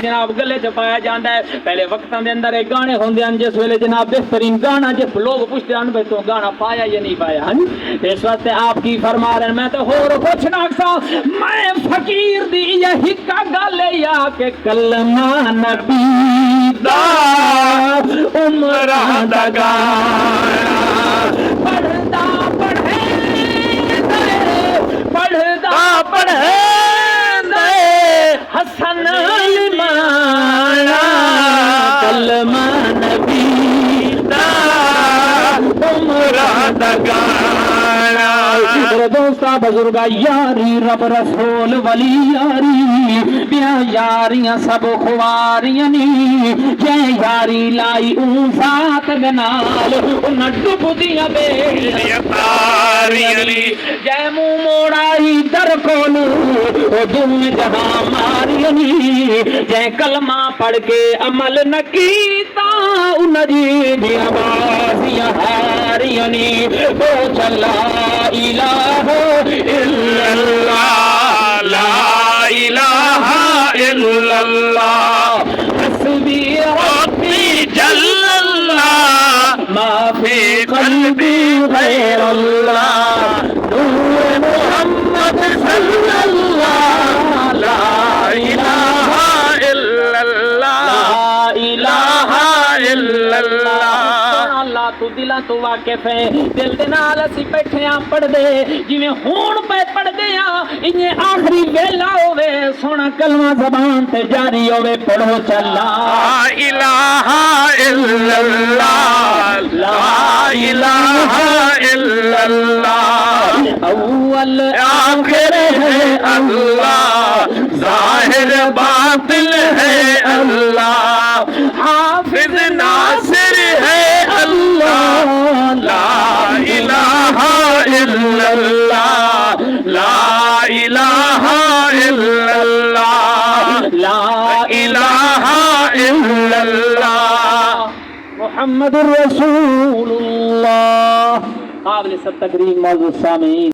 جناب گلے چ پایا جاتا ہے. پہلے وقتاں دے اندر ایک گانے ہوندے ہیں جس ویلے جناب بہترین گانا جس لوگ پوچھتے ہیں بھائی تو گانا پایا یا نہیں پایا. ہاں جی اس واسطے آپ کی فرما رہے ہیں میں تو ہور کچھ نہ سا میں فقیر دی یہی کا گل یا کہ کلمہ نبی دا عمرہ دا گانا پڑھدا پڑھے پڑھدا پڑھے حسن مانا کلمہ نبی دا عمرہ دا گانا. میرے دوستا بزرگا یاری رب رسول ولی یاری بیا یاریاں سب خواریاں نی جے یاری لائی اون ذات دے نال انہاں ڈب دیاں بیڑیاں تاریاں نی جے منہ موڑائی در کول او دم جہاں ماریاں نی جے کلمہ پڑھ کے عمل نہ کیتا انہاں دیاں بازیاں ہاریاں نی او چلا الہ الا اللہ لا الہ الا اللہ حسبی ربی جل اللہ ما فی قلبی غیر اللہ نور محمد صلی اللہ لا الہ الا اللہ لا الہ الا اللہ. اللہ تو دلاں تو واقف ہے دل دے نال اسی بیٹھے ہاں پڑھ دے جویں ہون پہ پڑھ دے ہاں انہیں آخری ویلا ہوے سونا کلمہ زبان تے جاری ہوے پڑھو چل لا الہ الا اللہ لا الہ الا اللہ اول آخر ہے اللہ ظاہر باطن ہے اللہ حافظ ناصر ہے اللہ لا الہ الا اللہ لا الہ الا اللہ لا الہ الا اللہ محمد الرسول اللہ. قابل تقریم موضوع سامعین